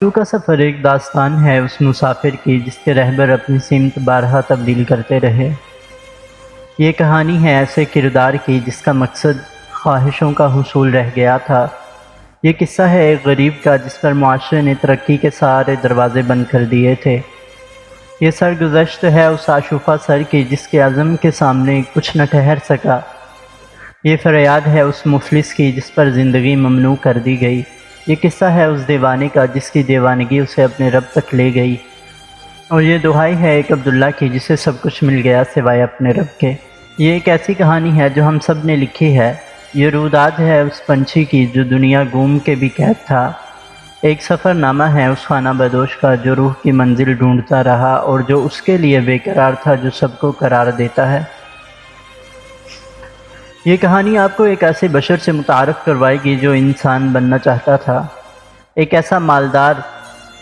فضلو کا سفر ایک داستان ہے اس مسافر کی جس کے رہبر اپنی سمت بارہا تبدیل کرتے رہے۔ یہ کہانی ہے ایسے کردار کی جس کا مقصد خواہشوں کا حصول رہ گیا تھا۔ یہ قصہ ہے ایک غریب کا جس پر معاشرے نے ترقی کے سارے دروازے بند کر دیے تھے۔ یہ سرگزشت ہے اس آشوفہ سر کی جس کے عزم کے سامنے کچھ نہ ٹھہر سکا۔ یہ فریاد ہے اس مفلس کی جس پر زندگی ممنوع کر دی گئی۔ یہ قصہ ہے اس دیوانے کا جس کی دیوانگی اسے اپنے رب تک لے گئی، اور یہ دہائی ہے ایک عبداللہ کی جسے سب کچھ مل گیا سوائے اپنے رب کے۔ یہ ایک ایسی کہانی ہے جو ہم سب نے لکھی ہے۔ یہ روداد ہے اس پنچھی کی جو دنیا گوم کے بھی قید تھا۔ ایک سفر نامہ ہے اس خانہ بدوش کا جو روح کی منزل ڈھونڈتا رہا اور جو اس کے لیے بے قرار تھا جو سب کو قرار دیتا ہے۔ یہ کہانی آپ کو ایک ایسے بشر سے متعارف کروائے گی جو انسان بننا چاہتا تھا، ایک ایسا مالدار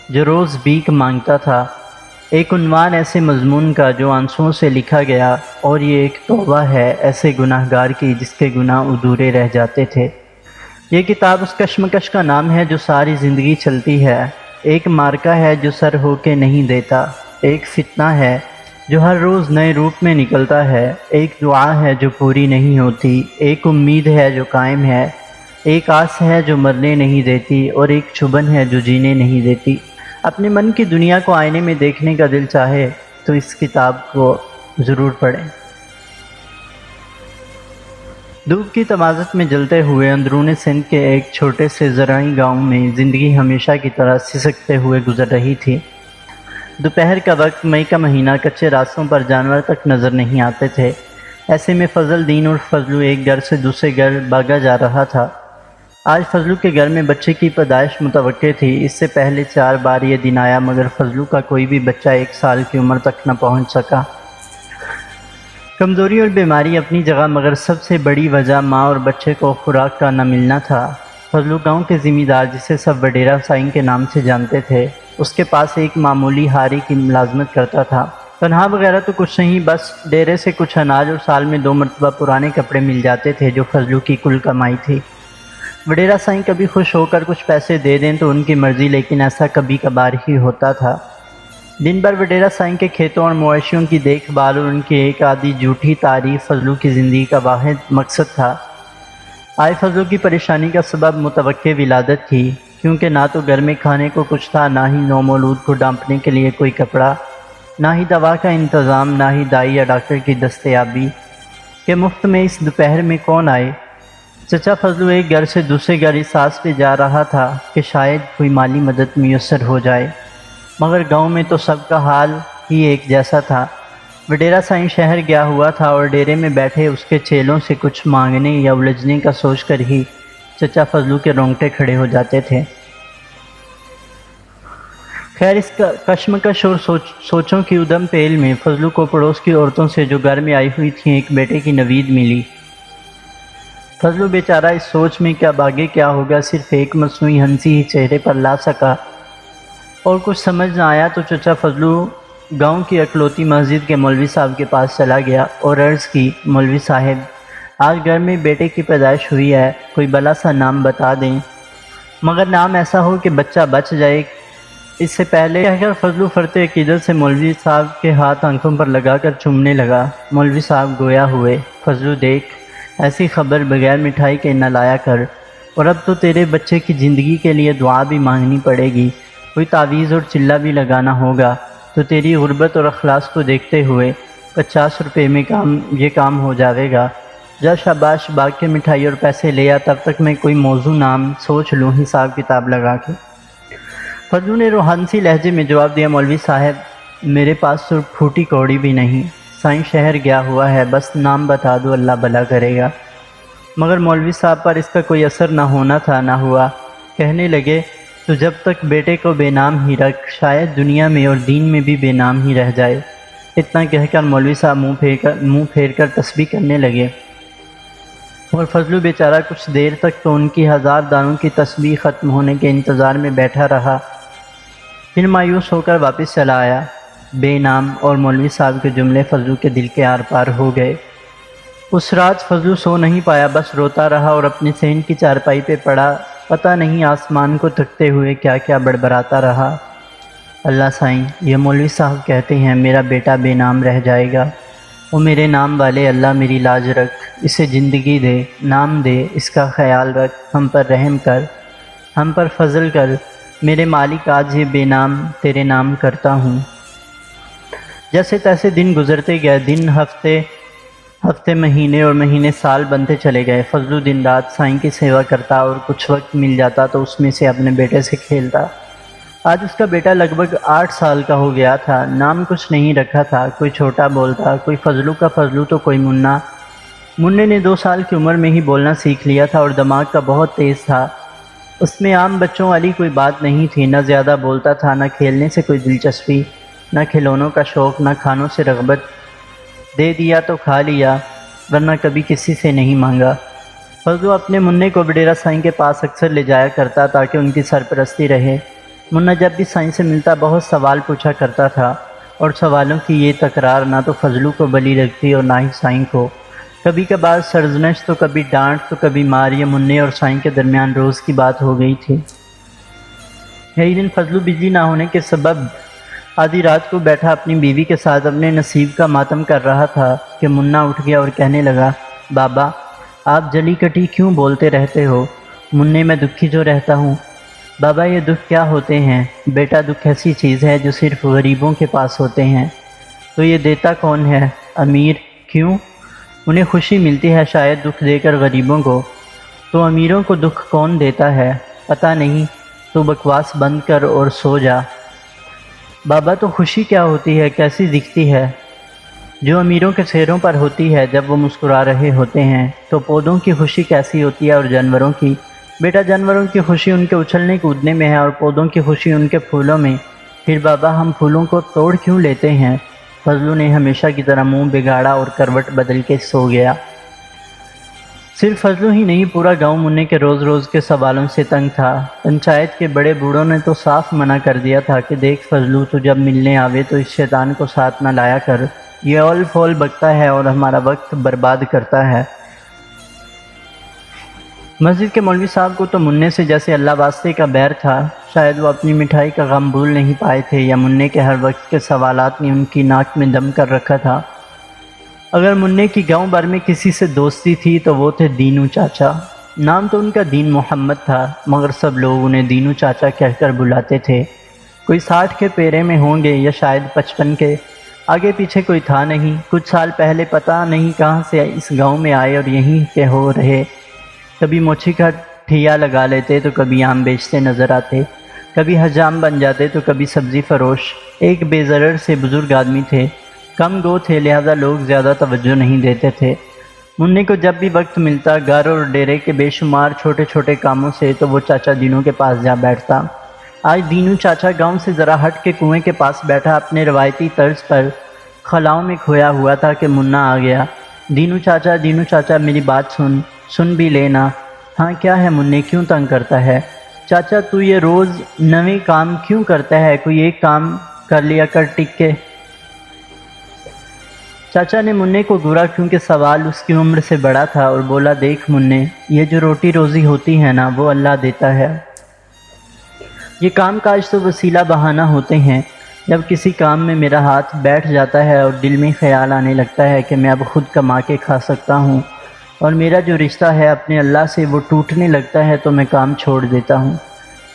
جو روز بھیک مانگتا تھا، ایک عنوان ایسے مضمون کا جو آنسوؤں سے لکھا گیا، اور یہ ایک توبہ ہے ایسے گناہ گار کی جس کے گناہ ادھورے رہ جاتے تھے۔ یہ کتاب اس کشمکش کا نام ہے جو ساری زندگی چلتی ہے، ایک مارکا ہے جو سر ہو کے نہیں دیتا، ایک فتنہ ہے جو ہر روز نئے روپ میں نکلتا ہے، ایک دعا ہے جو پوری نہیں ہوتی، ایک امید ہے جو قائم ہے، ایک آس ہے جو مرنے نہیں دیتی، اور ایک چبھن ہے جو جینے نہیں دیتی۔ اپنے من کی دنیا کو آئینے میں دیکھنے کا دل چاہے تو اس کتاب کو ضرور پڑھیں۔ دھوپ کی تمازت میں جلتے ہوئے اندرون سندھ کے ایک چھوٹے سے زرعی گاؤں میں زندگی ہمیشہ کی طرح سسکتے ہوئے گزر رہی تھی۔ دوپہر کا وقت، مئی کا مہینہ، کچے راستوں پر جانور تک نظر نہیں آتے تھے۔ ایسے میں فضل دین اور فضلو ایک گھر سے دوسرے گھر بھاگا جا رہا تھا۔ آج فضلو کے گھر میں بچے کی پیدائش متوقع تھی۔ اس سے پہلے 4 بار یہ دن آیا مگر فضلو کا کوئی بھی بچہ 1 سال کی عمر تک نہ پہنچ سکا۔ کمزوری اور بیماری اپنی جگہ مگر سب سے بڑی وجہ ماں اور بچے کو خوراک کا نہ ملنا تھا۔ فضلو گاؤں کے زمیندار جسے سب وڈیرا سائیں کے نام سے جانتے تھے، اس کے پاس ایک معمولی ہاری کی ملازمت کرتا تھا۔ تنہا وغیرہ تو کچھ نہیں، بس ڈیرے سے کچھ اناج اور سال میں 2 مرتبہ پرانے کپڑے مل جاتے تھے جو فضلو کی کل کمائی تھی۔ وڈیرا سائیں کبھی خوش ہو کر کچھ پیسے دے دیں تو ان کی مرضی، لیکن ایسا کبھی کبھار ہی ہوتا تھا۔ دن بھر وڈیرا سائیں کے کھیتوں اور مویشیوں کی دیکھ بھال اور ان کی ایک آدھی جھوٹی تعریف فضلو کی زندگی کا واحد مقصد تھا۔ آج فضلو کی پریشانی کا سبب متوقع ولادت تھی، کیونکہ نہ تو گھر میں کھانے کو کچھ تھا، نہ ہی نومولود کو ڈانپنے کے لیے کوئی کپڑا، نہ ہی دوا کا انتظام، نہ ہی دائی یا ڈاکٹر کی دستیابی کہ مفت میں اس دوپہر میں کون آئے۔ چچا فضلو ایک گھر سے دوسرے گھر اس آس پہ جا رہا تھا کہ شاید کوئی مالی مدد میسر ہو جائے، مگر گاؤں میں تو سب کا حال ہی ایک جیسا تھا۔ وڈیرا سائیں شہر گیا ہوا تھا اور ڈیرے میں بیٹھے اس کے چیلوں سے کچھ مانگنے یا الجھنے کا سوچ کر ہی چچا فضلو کے رونگٹے کھڑے ہو جاتے تھے۔ خیر، اس کشمکش اور سوچوں کی ادم پیل میں فضلو کو پڑوس کی عورتوں سے جو گھر میں آئی ہوئی تھیں ایک بیٹے کی نوید ملی۔ فضلو بیچارہ اس سوچ میں کیا آگے کیا ہوگا صرف ایک مصنوعی ہنسی ہی چہرے پر لا سکا، اور کچھ سمجھ نہ آیا تو چچا فضلو گاؤں کی اکلوتی مسجد کے مولوی صاحب کے پاس چلا گیا اور عرض کی، مولوی صاحب آج گھر میں بیٹے کی پیدائش ہوئی ہے، کوئی بھلا سا نام بتا دیں، مگر نام ایسا ہو کہ بچہ بچ جائے۔ اس سے پہلے کہہ کر فضلو فرتے عقیدت سے مولوی صاحب کے ہاتھ آنکھوں پر لگا کر چومنے لگا۔ مولوی صاحب گویا ہوئے، فضلو دیکھ، ایسی خبر بغیر مٹھائی کے نہ لایا کر، اور اب تو تیرے بچے کی زندگی کے لیے دعا بھی مانگنی پڑے گی، کوئی تعویذ اور چلہ بھی لگانا ہوگا، تو تیری غربت اور اخلاص کو دیکھتے ہوئے 50 روپے میں یہ کام ہو جاوے گا۔ جا شاباش، باغ کے مٹھائی اور پیسے لے آ، تب تک میں کوئی موضوع نام سوچ لوں حساب کتاب لگا کے۔ فضلو نے روحانسی لہجے میں جواب دیا، مولوی صاحب میرے پاس تو پھوٹی کوڑی بھی نہیں، سائیں شہر گیا ہوا ہے، بس نام بتا دو، اللہ بھلا کرے گا۔ مگر مولوی صاحب پر اس کا کوئی اثر نہ ہونا تھا، نہ ہوا۔ کہنے لگے، تو جب تک بیٹے کو بے نام ہی رکھ، شاید دنیا میں اور دین میں بھی بے نام ہی رہ جائے۔ اتنا کہہ کر مولوی صاحب منہ پھیر کر تسبیح کرنے لگے، اور فضلو بیچارہ کچھ دیر تک تو ان کی 1000 دانوں کی تسبیح ختم ہونے کے انتظار میں بیٹھا رہا، پھر مایوس ہو کر واپس چلا آیا۔ بے نام اور مولوی صاحب کے جملے فضلو کے دل کے آر پار ہو گئے۔ اس رات فضلو سو نہیں پایا، بس روتا رہا اور اپنی صحن کی چارپائی پہ پڑا پتہ نہیں آسمان کو تکتے ہوئے کیا کیا بڑبڑاتا رہا۔ اللہ سائیں، یہ مولوی صاحب کہتے ہیں میرا بیٹا بے نام رہ جائے گا۔ وہ میرے نام والے اللہ میری لاج رکھ، اسے زندگی دے، نام دے، اس کا خیال رکھ، ہم پر رحم کر، ہم پر فضل کر، میرے مالک آج یہ بے نام تیرے نام کرتا ہوں۔ جیسے تیسے دن گزرتے گئے، دن ہفتے مہینے اور مہینے سال بنتے چلے گئے۔ فضلو دن رات سائیں کی سیوا کرتا اور کچھ وقت مل جاتا تو اس میں سے اپنے بیٹے سے کھیلتا۔ آج اس کا بیٹا لگ بھگ 8 سال کا ہو گیا تھا۔ نام کچھ نہیں رکھا تھا، کوئی چھوٹا بولتا، کوئی فضلو کا فضلو تو کوئی منا۔ مننے نے 2 سال کی عمر میں ہی بولنا سیکھ لیا تھا اور دماغ کا بہت تیز تھا۔ اس میں عام بچوں والی کوئی بات نہیں تھی، نہ زیادہ بولتا تھا، نہ کھیلنے سے کوئی دلچسپی، نہ کھلونوں کا شوق، نہ کھانوں سے رغبت۔ دے دیا تو کھا لیا، ورنہ کبھی کسی سے نہیں مانگا۔ فضلو اپنے مننے کو وڈیرا سائیں کے پاس اکثر لے جایا کرتا تاکہ ان کی سرپرستی رہے۔ منہ جب بھی سائیں سے ملتا بہت سوال پوچھا کرتا تھا، اور سوالوں کی یہ تکرار نہ تو فضلو کو بلی لگتی اور نہ ہی سائیں کو۔ کبھی کبھار سرزنش تو کبھی ڈانٹ تو کبھی مار، یہ مننے اور سائیں کے درمیان روز کی بات ہو گئی تھی۔ یہی دن فضلو بجلی نہ ہونے کے سبب آدھی رات کو بیٹھا اپنی بیوی کے ساتھ اپنے نصیب کا ماتم کر رہا تھا کہ منا اٹھ گیا اور کہنے لگا، بابا آپ جلی کٹی کیوں بولتے رہتے ہو؟ مننے میں دکھی جو رہتا ہوں۔ بابا یہ دکھ کیا ہوتے ہیں؟ بیٹا دکھ ایسی چیز ہے جو صرف غریبوں کے پاس ہوتے ہیں۔ تو یہ دیتا کون ہے؟ امیر۔ کیوں؟ انہیں خوشی ملتی ہے شاید دکھ دے کر غریبوں کو۔ تو امیروں کو دکھ کون دیتا ہے؟ پتہ نہیں، تو بکواس بند کر اور سو جا۔ بابا تو خوشی کیا ہوتی ہے، کیسی دکھتی ہے؟ جو امیروں کے چہروں پر ہوتی ہے جب وہ مسکرا رہے ہوتے ہیں۔ تو پودوں کی خوشی کیسی ہوتی ہے اور جانوروں کی؟ بیٹا جانوروں کی خوشی ان کے اچھلنے کودنے میں ہے اور پودوں کی خوشی ان کے پھولوں میں۔ پھر بابا ہم پھولوں کو توڑ کیوں لیتے ہیں؟ فضلو نے ہمیشہ کی طرح منہ بگاڑا اور کروٹ بدل کے سو گیا۔ صرف فضلو ہی نہیں، پورا گاؤں مننے کے روز روز کے سوالوں سے تنگ تھا۔ پنچایت کے بڑے بوڑھوں نے تو صاف منع کر دیا تھا کہ دیکھ فضلو، تو جب ملنے آوے تو اس شیطان کو ساتھ نہ لایا کر، یہ اول فول بکتا ہے اور ہمارا وقت برباد کرتا ہے۔ مسجد کے مولوی صاحب کو تو مننے سے جیسے اللہ واسطے کا بیر تھا۔ شاید وہ اپنی مٹھائی کا غم بھول نہیں پائے تھے، یا مننے کے ہر وقت کے سوالات نے ان کی ناک میں دم کر رکھا تھا۔ اگر مننے کی گاؤں بھر میں کسی سے دوستی تھی تو وہ تھے دینو چاچا۔ نام تو ان کا دین محمد تھا، مگر سب لوگ انہیں دینو چاچا کہہ کر بلاتے تھے۔ کوئی 60 کے پیرے میں ہوں گے یا شاید 55 کے، آگے پیچھے کوئی تھا نہیں۔ کچھ سال پہلے پتہ نہیں کہاں سے اس گاؤں میں آئے اور یہیں کے ہو رہے۔ کبھی موچی کا ٹھیا لگا لیتے تو کبھی آم بیچتے نظر آتے، کبھی حجام بن جاتے تو کبھی سبزی فروش۔ ایک بے ضرر سے بزرگ آدمی تھے، کم گو تھے، لہذا لوگ زیادہ توجہ نہیں دیتے تھے۔ مننے کو جب بھی وقت ملتا گھر اور ڈیرے کے بے شمار چھوٹے چھوٹے کاموں سے، تو وہ چاچا دینو کے پاس جا بیٹھتا۔ آج دینو چاچا گاؤں سے ذرا ہٹ کے کنویں کے پاس بیٹھا اپنے روایتی طرز پر خلاؤں میں کھویا ہوا تھا کہ منا آ گیا۔ دینو چاچا میری بات سن بھی لینا۔ ہاں کیا ہے مننے، کیوں تنگ کرتا ہے؟ چاچا تو یہ روز نئے کام کیوں کرتا ہے؟ کوئی ایک کام کر لیا کر ٹک کے۔ چاچا نے مننے کو گھورا کیونکہ سوال اس کی عمر سے بڑا تھا، اور بولا، دیکھ مننے، یہ جو روٹی روزی ہوتی ہے نا، وہ اللہ دیتا ہے۔ یہ کام کاج تو وسیلہ بہانہ ہوتے ہیں۔ جب کسی کام میں میرا ہاتھ بیٹھ جاتا ہے اور دل میں خیال آنے لگتا ہے کہ میں اب خود کما کے کھا سکتا ہوں، اور میرا جو رشتہ ہے اپنے اللہ سے وہ ٹوٹنے لگتا ہے، تو میں کام چھوڑ دیتا ہوں۔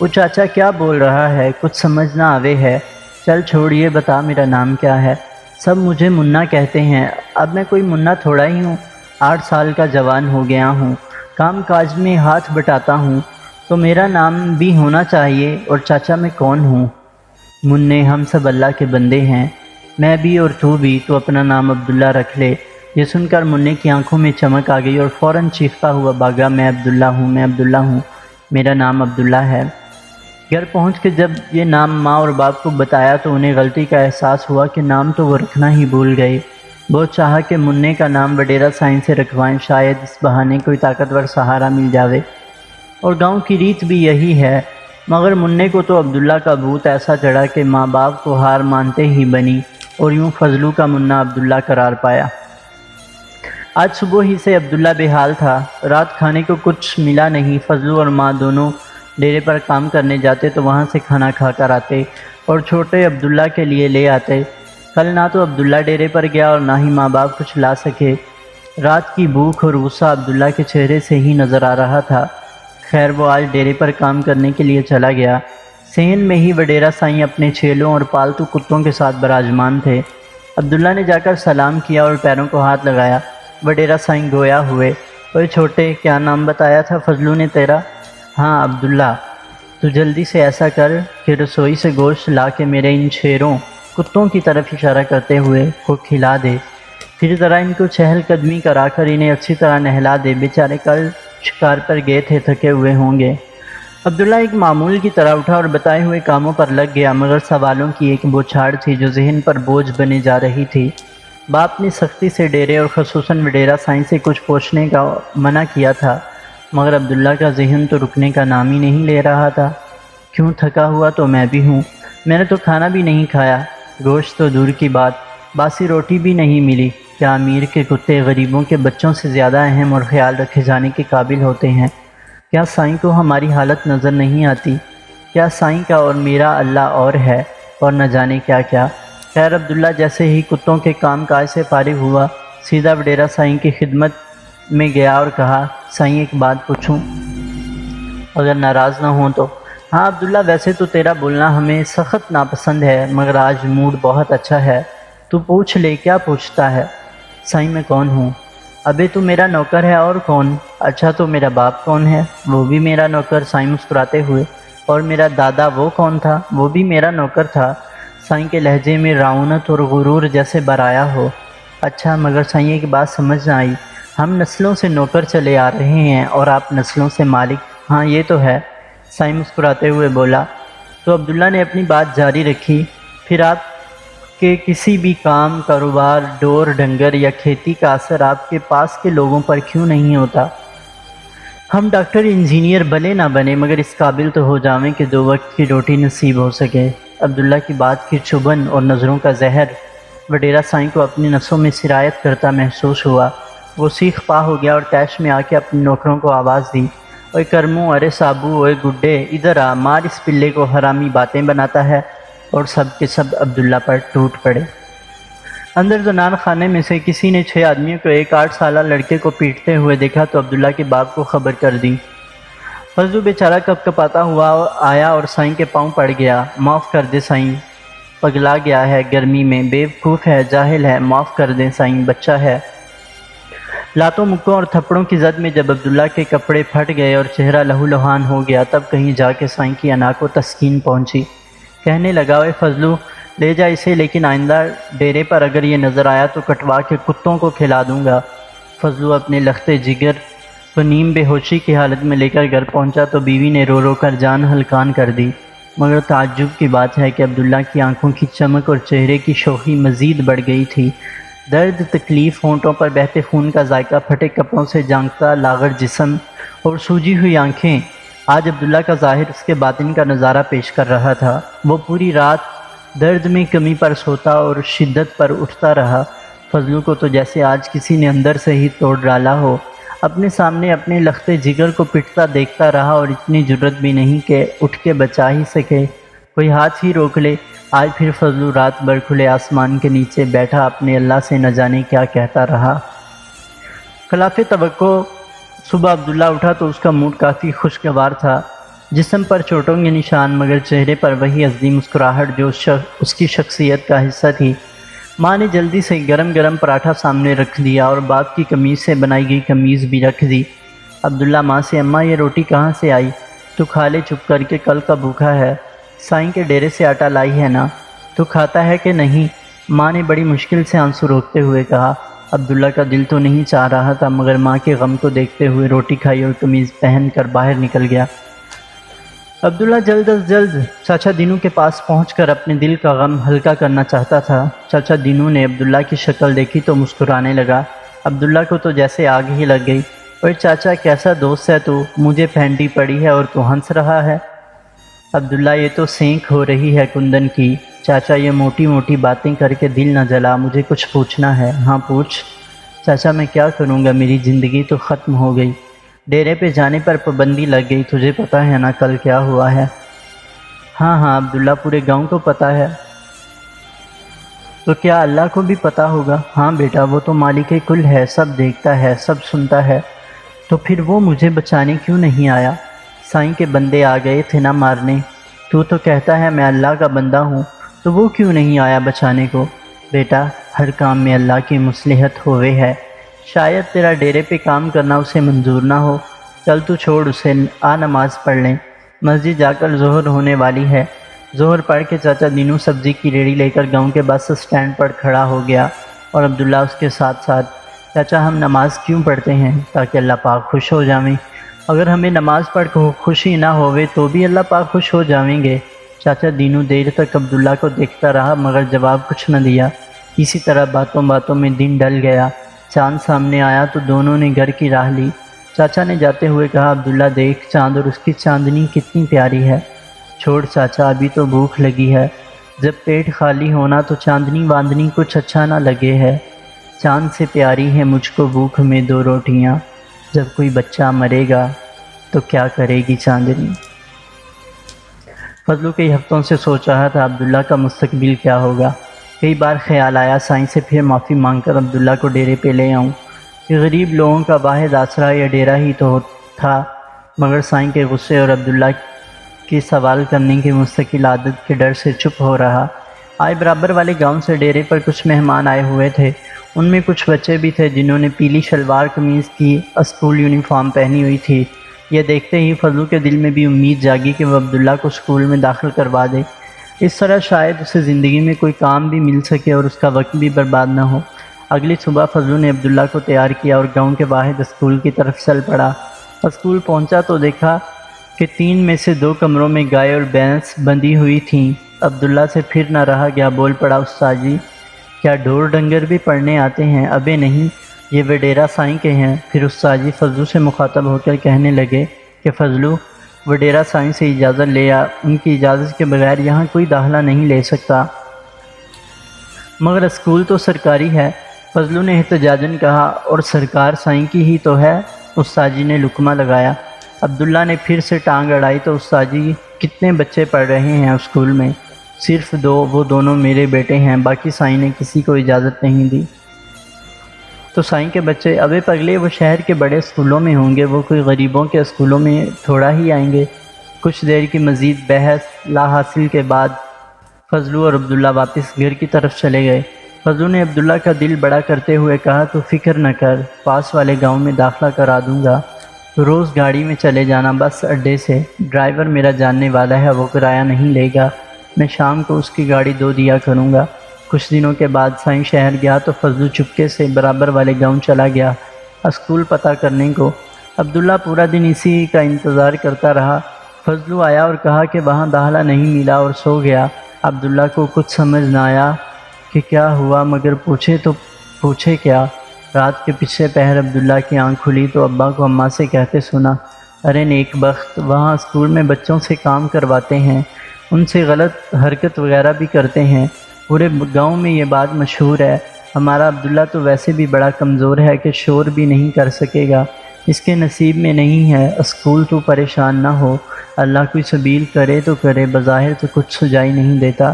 وہ چاچا کیا بول رہا ہے، کچھ سمجھ نہ آوے ہے۔ چل چھوڑ، یہ بتا میرا نام کیا ہے؟ سب مجھے منا کہتے ہیں۔ اب میں کوئی منا تھوڑا ہی ہوں، 8 سال کا جوان ہو گیا ہوں، کام کاج میں ہاتھ بٹاتا ہوں، تو میرا نام بھی ہونا چاہیے۔ اور چاچا میں کون ہوں؟ مننے، ہم سب اللہ کے بندے ہیں، میں بھی اور تو بھی۔ تو اپنا نام عبداللہ رکھ لے۔ یہ سن کر مننے کی آنکھوں میں چمک آ گئی اور فوراً چیختا ہوا بھاگا، میں عبداللہ ہوں، میرا نام عبداللہ ہے۔ گھر پہنچ کے جب یہ نام ماں اور باپ کو بتایا تو انہیں غلطی کا احساس ہوا کہ نام تو وہ رکھنا ہی بھول گئے۔ بہت چاہا کہ مننے کا نام وڈیرا سائیں سے رکھوائیں، شاید اس بہانے کوئی طاقتور سہارا مل جاوے، اور گاؤں کی ریت بھی یہی ہے۔ مگر مننے کو تو عبداللہ کا بھوت ایسا چڑھا کہ ماں باپ کو ہار مانتے ہی بنی، اور یوں فضلو کا منا عبداللہ قرار پایا۔ آج صبح ہی سے عبداللہ بے حال تھا۔ رات کھانے کو کچھ ملا نہیں۔ فضلو اور ماں دونوں ڈیرے پر کام کرنے جاتے تو وہاں سے کھانا کھا کر آتے اور چھوٹے عبداللہ کے لیے لے آتے۔ کل نہ تو عبداللہ ڈیرے پر گیا اور نہ ہی ماں باپ کچھ لا سکے۔ رات کی بھوک اور غصہ عبداللہ کے چہرے سے ہی نظر آ رہا تھا۔ خیر وہ آج ڈیرے پر کام کرنے کے لیے چلا گیا۔ صحن میں ہی وڈیرا سائیں اپنے چیلوں اور پالتو کتوں کے ساتھ براجمان تھے۔ عبداللہ نے جا کر سلام کیا اور پیروں کو ہاتھ لگایا۔ وڈیرا سائیں گویا ہوئے۔ اوے چھوٹے، کیا نام بتایا تھا فضلو نے تیرا؟ ہاں عبداللہ۔ تو جلدی سے ایسا کر کہ رسوئی سے گوشت لا کے میرے ان شیروں کتوں کی طرف اشارہ کرتے ہوئے کو کھلا دے، پھر ذرا ان کو چہل قدمی کرا کر انہیں اچھی طرح نہلا دے، بیچارے کل شکار پر گئے تھے، تھکے ہوئے ہوں گے۔ عبداللہ ایک معمول کی طرح اٹھا اور بتائے ہوئے کاموں پر لگ گیا، مگر سوالوں کی ایک بوچھاڑ تھی جو ذہن پر بوجھ بنے جا رہی تھی۔ باپ نے سختی سے ڈیرے اور خصوصاً وڈیرا سائیں سے کچھ پوچھنے کا منع کیا تھا، مگر عبداللہ کا ذہن تو رکنے کا نام ہی نہیں لے رہا تھا۔ کیوں، تھکا ہوا تو میں بھی ہوں، میں نے تو کھانا بھی نہیں کھایا، گوشت تو دور کی بات، باسی روٹی بھی نہیں ملی۔ کیا امیر کے کتے غریبوں کے بچوں سے زیادہ اہم اور خیال رکھے جانے کے قابل ہوتے ہیں؟ کیا سائیں کو ہماری حالت نظر نہیں آتی؟ کیا سائیں کا اور میرا اللہ اور ہے، اور نہ جانے کیا کیا۔ خیر عبداللہ جیسے ہی کتوں کے کام کاج سے فارغ ہوا، سیدھا وڈیرا سائیں کی خدمت میں گیا اور کہا، سائیں ایک بات پوچھوں، اگر ناراض نہ ہوں تو؟ ہاں عبداللہ، ویسے تو تیرا بولنا ہمیں سخت ناپسند ہے، مگر آج موڈ بہت اچھا ہے، تو پوچھ لے۔ کیا پوچھتا ہے؟ سائیں میں کون ہوں؟ ابے تو میرا نوکر ہے، اور کون؟ اچھا تو میرا باپ کون ہے؟ وہ بھی میرا نوکر، سائیں مسکراتے ہوئے۔ اور میرا دادا وہ کون تھا؟ وہ بھی میرا نوکر تھا۔ سائیں کے لہجے میں رعونت اور غرور جیسے برایا ہو۔ اچھا، مگر سائیں ایک بات سمجھ نہ آئی، ہم نسلوں سے نوکر چلے آ رہے ہیں اور آپ نسلوں سے مالک۔ ہاں یہ تو ہے، سائیں مسکراتے ہوئے بولا۔ تو عبداللہ نے اپنی بات جاری رکھی، پھر آپ کے کسی بھی کام، کاروبار، ڈور ڈنگر یا کھیتی کا اثر آپ کے پاس کے لوگوں پر کیوں نہیں ہوتا؟ ہم ڈاکٹر انجینئر بنے نہ بنے، مگر اس قابل تو ہو جاویں کہ 2 وقت کی روٹی نصیب ہو سکے۔ عبداللہ کی بات کی چبھن اور نظروں کا زہر وڈیرا سائیں کو اپنی نسوں میں سرایت کرتا محسوس ہوا۔ وہ سیخ پا ہو گیا اور طیش میں آ کے اپنے نوکروں کو آواز دی، اوے کرمو، ارے سابو، اوے گڈے، ادھر آ، مار اس پلے کو، حرامی باتیں بناتا ہے۔ اور سب کے سب عبداللہ پر ٹوٹ پڑے۔ اندر زنان خانے میں سے کسی نے 6 آدمیوں کو ایک 8 سالہ لڑکے کو پیٹتے ہوئے دیکھا تو عبداللہ کے باپ کو خبر کر دی۔ فضلو بیچارہ کپ کپاتا ہوا آیا اور سائیں کے پاؤں پڑ گیا۔ معاف کر دے سائیں، پگلا گیا ہے گرمی میں، بے وقوف ہے، جاہل ہے، معاف کر دیں سائیں، بچہ ہے۔ لاتوں مکوں اور تھپڑوں کی زد میں جب عبداللہ کے کپڑے پھٹ گئے اور چہرہ لہو لہان ہو گیا، تب کہیں جا کے سائیں کی انا کو تسکین پہنچی۔ کہنے لگا، اوے فضلو، لے جا اسے، لیکن آئندہ ڈیرے پر اگر یہ نظر آیا تو کٹوا کے کتوں کو کھلا دوں گا۔ فضلو اپنے لختے جگر کو نیم بے ہوشی کی حالت میں لے کر گھر پہنچا تو بیوی نے رو رو کر جان ہلکان کر دی، مگر تعجب کی بات ہے کہ عبداللہ کی آنکھوں کی چمک اور چہرے کی شوخی مزید بڑھ گئی تھی۔ درد، تکلیف، ہونٹوں پر بہتے خون کا ذائقہ، پھٹے کپڑوں سے جانکتا لاغر جسم اور سوجی ہوئی آنکھیں، آج عبداللہ کا ظاہر اس کے باطن کا نظارہ پیش کر رہا تھا۔ وہ پوری رات درد میں کمی پر سوتا اور شدت پر اٹھتا رہا۔ فضلو کو تو جیسے آج کسی نے اندر سے ہی توڑ ڈالا ہو، اپنے سامنے اپنے لختے جگر کو پٹتا دیکھتا رہا، اور اتنی جرت بھی نہیں کہ اٹھ کے بچا ہی سکے، کوئی ہاتھ ہی روک لے۔ آج پھر فضلو رات بھر کھلے آسمان کے نیچے بیٹھا اپنے اللہ سے نہ جانے کیا کہتا رہا۔ خلاف توقع صبح عبداللہ اٹھا تو اس کا موڈ کافی خوشگوار تھا، جسم پر چوٹوں کے نشان، مگر چہرے پر وہی ازلی مسکراہٹ جو اس کی شخصیت کا حصہ تھی۔ ماں نے جلدی سے گرم گرم پراٹھا سامنے رکھ دیا اور باپ کی قمیض سے بنائی گئی قمیض بھی رکھ دی۔ عبداللہ ماں سے، اماں یہ روٹی کہاں سے آئی؟ تو کھا لے چپ کر کے، کل کا بھوکا ہے۔ سائیں کے ڈیرے سے آٹا لائی ہے نا، تو کھاتا ہے کہ نہیں؟ ماں نے بڑی مشکل سے آنسو روکتے ہوئے کہا۔ عبداللہ کا دل تو نہیں چاہ رہا تھا، مگر ماں کے غم کو دیکھتے ہوئے روٹی کھائی اور قمیض پہن کر باہر نکل گیا۔ عبداللہ جلد از جلد چاچا دینو کے پاس پہنچ کر اپنے دل کا غم ہلکا کرنا چاہتا تھا۔ چاچا دینو نے عبداللہ کی شکل دیکھی تو مسکرانے لگا۔ عبداللہ کو تو جیسے آگ ہی لگ گئی۔ اوے چاچا، کیسا دوست ہے تو، مجھے پھینٹی پڑی ہے اور تو ہنس رہا ہے۔ عبداللہ یہ تو سینک ہو رہی ہے کندن کی۔ چاچا یہ موٹی موٹی باتیں کر کے دل نہ جلا، مجھے کچھ پوچھنا ہے۔ ہاں پوچھ۔ چاچا میں کیا کروں گا، میری زندگی تو ختم ہو گئی، ڈیرے پہ جانے پر پابندی لگ گئی، تجھے پتہ ہے نا کل کیا ہوا ہے؟ ہاں ہاں عبداللہ، پورے گاؤں کو پتہ ہے۔ تو کیا اللہ کو بھی پتہ ہوگا؟ ہاں بیٹا، وہ تو مالک کل ہے، سب دیکھتا ہے، سب سنتا ہے۔ تو پھر وہ مجھے بچانے کیوں نہیں آیا؟ سائیں کے بندے آ گئے تھے نا مارنے، تو کہتا ہے میں اللہ کا بندہ ہوں، تو وہ کیوں نہیں آیا بچانے کو؟ بیٹا، ہر کام میں اللہ کی مصلحت ہوئے ہے، شاید تیرا ڈیرے پہ کام کرنا اسے منظور نہ ہو، چل تو چھوڑ اسے، آ نماز پڑھ لیں، مسجد جا کر ظہر ہونے والی ہے۔ ظہر پڑھ کے چاچا دینو سبزی کی ریڑھی لے کر گاؤں کے بس سٹینڈ پر کھڑا ہو گیا اور عبداللہ اس کے ساتھ ساتھ۔ چاچا، ہم نماز کیوں پڑھتے ہیں؟ تاکہ اللہ پاک خوش ہو جائیں۔ اگر ہمیں نماز پڑھ کے خوشی نہ ہوئے تو بھی اللہ پاک خوش ہو جائیں گے۔ چاچا دینو دیر تک عبداللہ کو دیکھتا رہا مگر جواب کچھ نہ دیا۔ اسی طرح باتوں باتوں میں دن ڈل گیا۔ چاند سامنے آیا تو دونوں نے گھر کی راہ لی۔ چاچا نے جاتے ہوئے کہا، عبداللہ دیکھ، چاند اور اس کی چاندنی کتنی پیاری ہے۔ چھوڑ چاچا، ابھی تو بھوک لگی ہے، جب پیٹ خالی ہونا تو چاندنی واندنی کچھ اچھا نہ لگے ہے۔ چاند سے پیاری ہے مجھ کو بھوک میں دو روٹیاں، جب کوئی بچہ مرے گا تو کیا کرے گی چاندنی۔ فضلو کئی ہفتوں سے سوچ رہا تھا عبداللہ کا مستقبل کیا ہوگا۔ کئی بار خیال آیا سائیں سے پھر معافی مانگ کر عبداللہ کو ڈیرے پہ لے آؤں، کہ غریب لوگوں کا واحد آسرا یا ڈیرہ ہی تو تھا، مگر سائیں کے غصے اور عبداللہ کی سوال کرنے کی مستقل عادت کے ڈر سے چپ ہو رہا۔ آئے برابر والے گاؤں سے ڈیرے پر کچھ مہمان آئے ہوئے تھے، ان میں کچھ بچے بھی تھے جنہوں نے پیلی شلوار قمیض کی اسکول یونیفارم پہنی ہوئی تھی۔ یہ دیکھتے ہی فضلو کے دل میں بھی امید جاگی کہ وہ عبداللہ کو اسکول میں داخل کروا دے، اس طرح شاید اسے زندگی میں کوئی کام بھی مل سکے اور اس کا وقت بھی برباد نہ ہو۔ اگلی صبح فضلو نے عبداللہ کو تیار کیا اور گاؤں کے واحد اسکول کی طرف چل پڑا۔ اسکول پہنچا تو دیکھا کہ 3 میں سے 2 کمروں میں گائے اور بھینس بندھی ہوئی تھیں۔ عبداللہ سے پھر نہ رہا گیا، بول پڑا، استاد جی کیا ڈھور ڈنگر بھی پڑھنے آتے ہیں؟ ابے نہیں، یہ وڈیرا سائیں کے ہیں۔ پھر استاد جی فضلو سے مخاطب ہو کر کہنے لگے کہ فضلو، وڈیرا سائیں سے اجازت لے آ، ان کی اجازت کے بغیر یہاں کوئی داخلہ نہیں لے سکتا۔ مگر اسکول تو سرکاری ہے، فضلو نے احتجاجاً کہا۔ اور سرکار سائیں کی ہی تو ہے، استاد جی نے لقمہ لگایا۔ عبداللہ نے پھر سے ٹانگ اڑائی تو استاد جی کتنے بچے پڑھ رہے ہیں اسکول میں؟ صرف 2، وہ دونوں میرے بیٹے ہیں، باقی سائیں نے کسی کو اجازت نہیں دی۔ تو سائیں کے بچے؟ ابے پگلے، وہ شہر کے بڑے اسکولوں میں ہوں گے، وہ کوئی غریبوں کے اسکولوں میں تھوڑا ہی آئیں گے۔ کچھ دیر کی مزید بحث لا حاصل کے بعد فضلو اور عبداللہ واپس گھر کی طرف چلے گئے۔ فضلو نے عبداللہ کا دل بڑا کرتے ہوئے کہا، تو فکر نہ کر، پاس والے گاؤں میں داخلہ کرا دوں گا، تو روز گاڑی میں چلے جانا بس اڈے سے، ڈرائیور میرا جاننے والا ہے، وہ کرایہ نہیں لے گا، میں شام کو اس کی گاڑی دو دیا کروں گا۔ کچھ دنوں کے بعد سائیں شہر گیا تو فضلو چپکے سے برابر والے گاؤں چلا گیا اسکول پتہ کرنے کو۔ عبداللہ پورا دن اسی کا انتظار کرتا رہا۔ فضلو آیا اور کہا کہ وہاں داخلہ نہیں ملا اور سو گیا۔ عبداللہ کو کچھ سمجھ نہ آیا کہ کیا ہوا، مگر پوچھے تو پوچھے کیا۔ رات کے پچھلے پہر عبداللہ کی آنکھ کھلی تو ابا کو اماں سے کہتے سنا، ارے نیک بخت، وہاں اسکول میں بچوں سے کام کرواتے ہیں، ان سے غلط حرکت وغیرہ بھی کرتے ہیں، پورے گاؤں میں یہ بات مشہور ہے۔ ہمارا عبداللہ تو ویسے بھی بڑا کمزور ہے کہ شور بھی نہیں کر سکے گا، اس کے نصیب میں نہیں ہے اسکول، تو پریشان نہ ہو، اللہ کوئی سبیل کرے تو کرے، بظاہر تو کچھ سجائی نہیں دیتا۔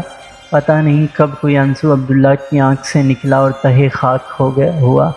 پتہ نہیں کب کوئی آنسو عبداللہ کی آنکھ سے نکلا اور تہے خاک ہو گیا ہوا۔